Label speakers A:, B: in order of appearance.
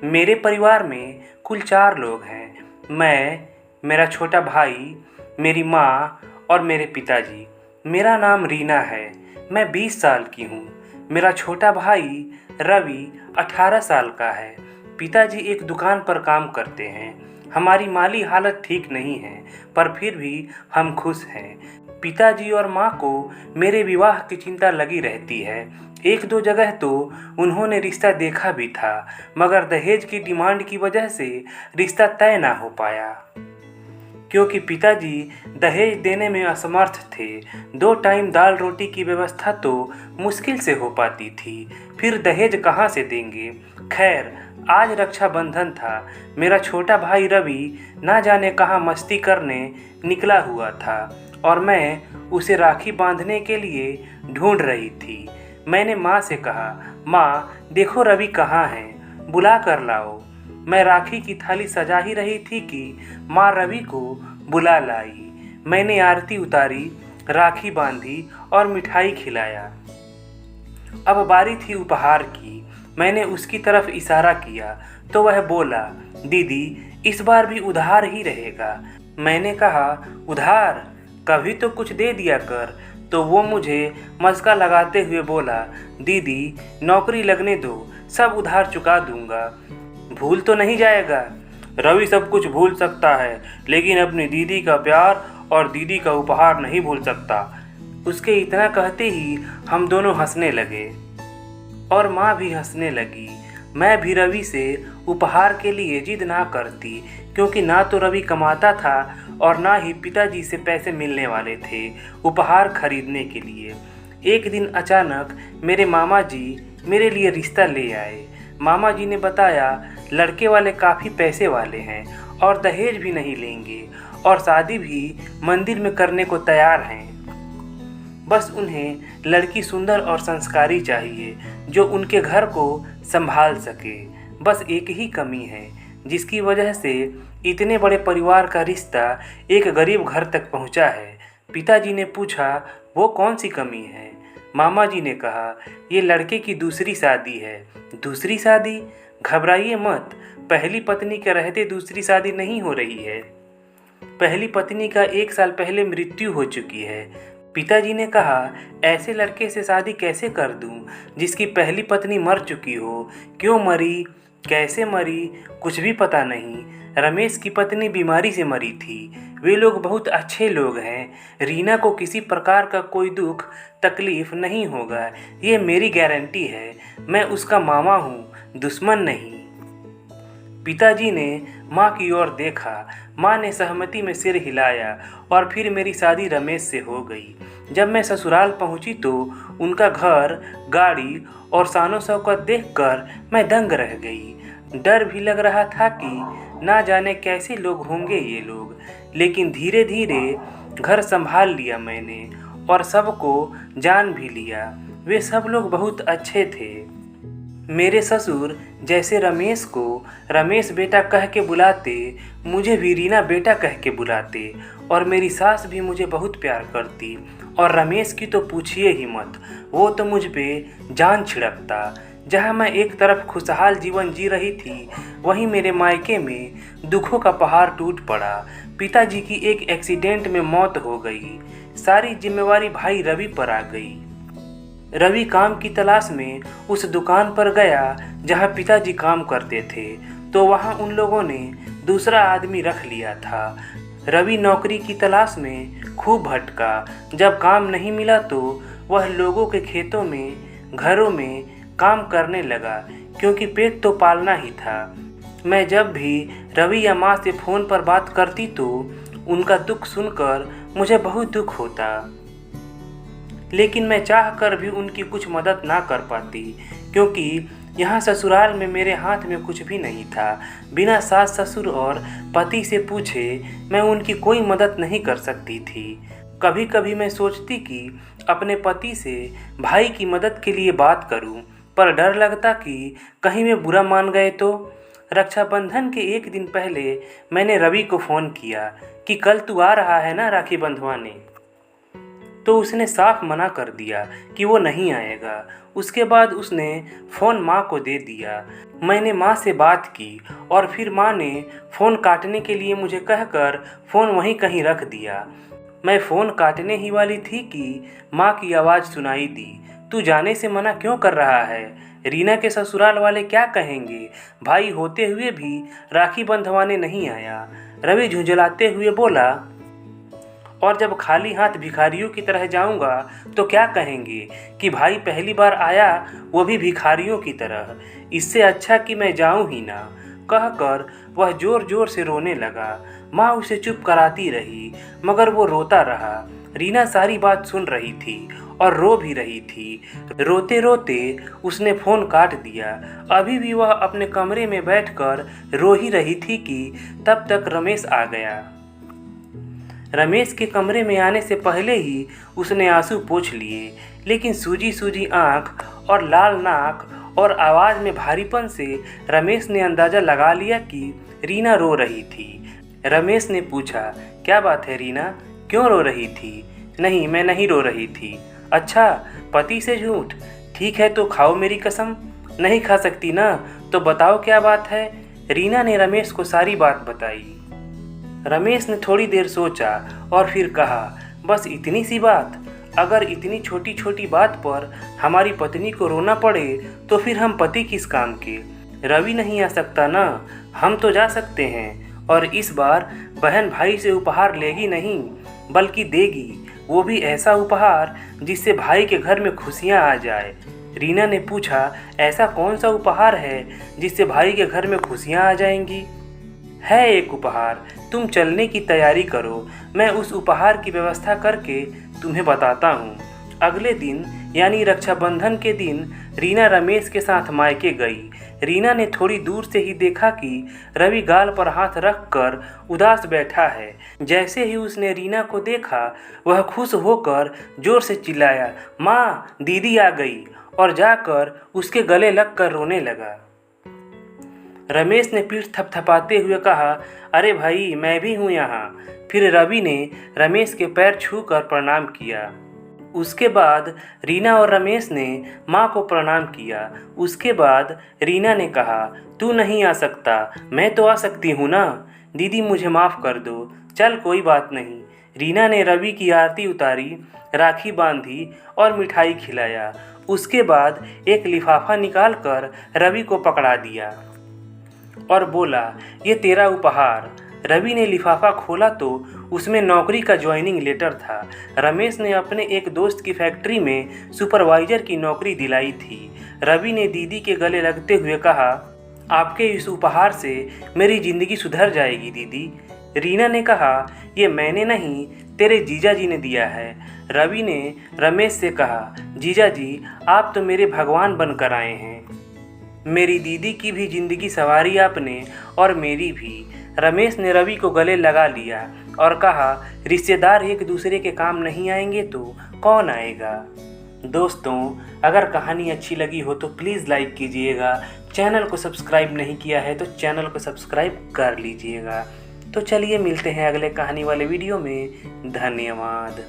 A: मेरे परिवार में कुल 4 लोग हैं। मैं, मेरा छोटा भाई, मेरी माँ और मेरे पिताजी। मेरा नाम रीना है। मैं 20 साल की हूँ। मेरा छोटा भाई रवि 18 साल का है। पिताजी एक दुकान पर काम करते हैं। हमारी माली हालत ठीक नहीं है, पर फिर भी हम खुश हैं। पिताजी और माँ को मेरे विवाह की चिंता लगी रहती है। एक दो जगह तो उन्होंने रिश्ता देखा भी था, मगर दहेज की डिमांड की वजह से रिश्ता तय ना हो पाया। क्योंकि पिताजी दहेज देने में असमर्थ थे। 2 टाइम दाल रोटी की व्यवस्था तो मुश्किल से हो पाती थी, फिर दहेज कहाँ से देंगे। खैर, आज रक्षाबंधन था। मेरा छोटा भाई रवि ना जाने कहाँ मस्ती करने निकला हुआ था और मैं उसे राखी बांधने के लिए ढूंढ रही थी। मैंने माँ से कहा, माँ देखो रवि कहाँ है, बुला कर लाओ। मैं राखी की थाली सजा ही रही थी कि माँ रवि को बुला लाई। मैंने आरती उतारी, राखी बांधी और मिठाई खिलाया। अब बारी थी उपहार की। मैंने उसकी तरफ इशारा किया तो वह बोला, दीदी इस बार भी उधार ही रहेगा। मैंने कहा, उधार? कभी तो कुछ दे दिया कर। तो वो मुझे मस्का लगाते हुए बोला, दीदी नौकरी लगने दो, सब उधार चुका दूंगा। भूल तो नहीं जाएगा? रवि सब कुछ भूल सकता है, लेकिन अपनी दीदी का प्यार और दीदी का उपहार नहीं भूल सकता। उसके इतना कहते ही हम दोनों हंसने लगे और माँ भी हंसने लगी। मैं भी रवि से उपहार के लिए जिद ना करती, क्योंकि ना तो रवि कमाता था और ना ही पिताजी से पैसे मिलने वाले थे उपहार खरीदने के लिए। एक दिन अचानक मेरे मामा जी मेरे लिए रिश्ता ले आए। मामा जी ने बताया, लड़के वाले काफ़ी पैसे वाले हैं और दहेज भी नहीं लेंगे और शादी भी मंदिर में करने को तैयार हैं। बस उन्हें लड़की सुंदर और संस्कारी चाहिए, जो उनके घर को संभाल सके। बस एक ही कमी है, जिसकी वजह से इतने बड़े परिवार का रिश्ता एक गरीब घर तक पहुंचा है। पिताजी ने पूछा, वो कौन सी कमी है? मामा जी ने कहा, ये लड़के की दूसरी शादी है। दूसरी शादी? घबराइए मत, पहली पत्नी के रहते दूसरी शादी नहीं हो रही है। पहली पत्नी का 1 साल पहले मृत्यु हो चुकी है। पिताजी ने कहा, ऐसे लड़के से शादी कैसे कर दूं, जिसकी पहली पत्नी मर चुकी हो? क्यों मरी, कैसे मरी, कुछ भी पता नहीं। रमेश की पत्नी बीमारी से मरी थी। वे लोग बहुत अच्छे लोग हैं। रीना को किसी प्रकार का कोई दुख तकलीफ नहीं होगा, ये मेरी गारंटी है। मैं उसका मामा हूँ, दुश्मन नहीं। पिताजी ने माँ की ओर देखा। माँ ने सहमति में सिर हिलाया और फिर मेरी शादी रमेश से हो गई। जब मैं ससुराल पहुँची तो उनका घर, गाड़ी और शानो शौकत देखकर मैं दंग रह गई। डर भी लग रहा था कि ना जाने कैसे लोग होंगे ये लोग, लेकिन धीरे धीरे घर संभाल लिया मैंने और सबको जान भी लिया। वे सब लोग बहुत अच्छे थे। मेरे ससुर जैसे रमेश को रमेश बेटा कह के बुलाते, मुझे भी रीना बेटा कह के बुलाते और मेरी सास भी मुझे बहुत प्यार करती। और रमेश की तो पूछिए ही मत, वो तो मुझ पे जान छिड़कता। जहाँ मैं एक तरफ खुशहाल जीवन जी रही थी, वहीं मेरे मायके में दुखों का पहाड़ टूट पड़ा। पिताजी की एक एक्सीडेंट में मौत हो गई। सारी जिम्मेवारी भाई रवि पर आ गई। रवि काम की तलाश में उस दुकान पर गया जहां पिताजी काम करते थे, तो वहां उन लोगों ने दूसरा आदमी रख लिया था। रवि नौकरी की तलाश में खूब भटका। जब काम नहीं मिला तो वह लोगों के खेतों में, घरों में काम करने लगा, क्योंकि पेट तो पालना ही था। मैं जब भी रवि या माँ से फ़ोन पर बात करती तो उनका दुख सुनकर मुझे बहुत दुख होता, लेकिन मैं चाह कर भी उनकी कुछ मदद ना कर पाती, क्योंकि यहाँ ससुराल में मेरे हाथ में कुछ भी नहीं था। बिना सास ससुर और पति से पूछे मैं उनकी कोई मदद नहीं कर सकती थी। कभी कभी मैं सोचती कि अपने पति से भाई की मदद के लिए बात करूं, पर डर लगता कि कहीं वे बुरा मान गए तो। रक्षाबंधन के एक दिन पहले मैंने रवि को फ़ोन किया कि कल तू आ रहा है ना राखी बंधवाने। तो उसने साफ मना कर दिया कि वो नहीं आएगा। उसके बाद उसने फ़ोन माँ को दे दिया। मैंने माँ से बात की और फिर माँ ने फ़ोन काटने के लिए मुझे कहकर फ़ोन वहीं कहीं रख दिया। मैं फ़ोन काटने ही वाली थी कि माँ की आवाज़ सुनाई दी, तू जाने से मना क्यों कर रहा है? रीना के ससुराल वाले क्या कहेंगे? भाई होते हुए भी राखी बंधवाने नहीं आया। रवि झुंझलाते हुए बोला, और जब खाली हाथ भिखारियों की तरह जाऊंगा तो क्या कहेंगे कि भाई पहली बार आया, वो भी भिखारियों की तरह। इससे अच्छा कि मैं जाऊं ही ना। कहकर वह जोर जोर से रोने लगा। माँ उसे चुप कराती रही मगर वो रोता रहा। रीना सारी बात सुन रही थी और रो भी रही थी। रोते रोते उसने फ़ोन काट दिया। अभी भी वह अपने कमरे में बैठकर रो ही रही थी कि तब तक रमेश आ गया। रमेश के कमरे में आने से पहले ही उसने आंसू पोंछ लिए, लेकिन सूजी सूजी आँख और लाल नाक और आवाज़ में भारीपन से रमेश ने अंदाज़ा लगा लिया कि रीना रो रही थी। रमेश ने पूछा, क्या बात है रीना, क्यों रो रही थी? नहीं, मैं नहीं रो रही थी। अच्छा, पति से झूठ? ठीक है तो खाओ मेरी कसम। नहीं खा सकती ना, तो बताओ क्या बात है। रीना ने रमेश को सारी बात बताई। रमेश ने थोड़ी देर सोचा और फिर कहा, बस इतनी सी बात? अगर इतनी छोटी छोटी बात पर हमारी पत्नी को रोना पड़े तो फिर हम पति किस काम के? रवि नहीं आ सकता ना? हम तो जा सकते हैं। और इस बार बहन भाई से उपहार लेगी नहीं बल्कि देगी, वो भी ऐसा उपहार जिससे भाई के घर में खुशियाँ आ जाए। रीना ने पूछा, ऐसा कौन सा उपहार है जिससे भाई के घर में खुशियाँ आ जाएंगी? है एक उपहार, तुम चलने की तैयारी करो, मैं उस उपहार की व्यवस्था करके तुम्हें बताता हूँ। अगले दिन यानी रक्षाबंधन के दिन रीना रमेश के साथ मायके गई। रीना ने थोड़ी दूर से ही देखा कि रवि गाल पर हाथ रखकर उदास बैठा है। जैसे ही उसने रीना को देखा वह खुश होकर जोर से चिल्लाया, माँ, दीदी आ गई, और जाकर उसके गले लगकर रोने लगा। रमेश ने पीठ थपथपाते हुए कहा, अरे भाई, मैं भी हूँ यहाँ। फिर रवि ने रमेश के पैर छूकर प्रणाम किया। उसके बाद रीना और रमेश ने माँ को प्रणाम किया। उसके बाद रीना ने कहा, तू नहीं आ सकता, मैं तो आ सकती हूँ ना। दीदी मुझे माफ़ कर दो। चल कोई बात नहीं। रीना ने रवि की आरती उतारी, राखी बांधी और मिठाई खिलाया। उसके बाद एक लिफाफा निकालकर रवि को पकड़ा दिया और बोला, ये तेरा उपहार। रवि ने लिफाफा खोला तो उसमें नौकरी का ज्वाइनिंग लेटर था। रमेश ने अपने एक दोस्त की फैक्ट्री में सुपरवाइजर की नौकरी दिलाई थी। रवि ने दीदी के गले लगते हुए कहा, आपके इस उपहार से मेरी ज़िंदगी सुधर जाएगी दीदी। रीना ने कहा, ये मैंने नहीं, तेरे जीजा जी ने दिया है। रवि ने रमेश से कहा, जीजा जी, आप तो मेरे भगवान बनकर आए हैं। मेरी दीदी की भी ज़िंदगी संवारी आपने और मेरी भी। रमेश ने रवि को गले लगा लिया और कहा, रिश्तेदार एक दूसरे के काम नहीं आएंगे तो कौन आएगा। दोस्तों, अगर कहानी अच्छी लगी हो तो प्लीज़ लाइक कीजिएगा। चैनल को सब्सक्राइब नहीं किया है तो चैनल को सब्सक्राइब कर लीजिएगा। तो चलिए मिलते हैं अगले कहानी वाले वीडियो में। धन्यवाद।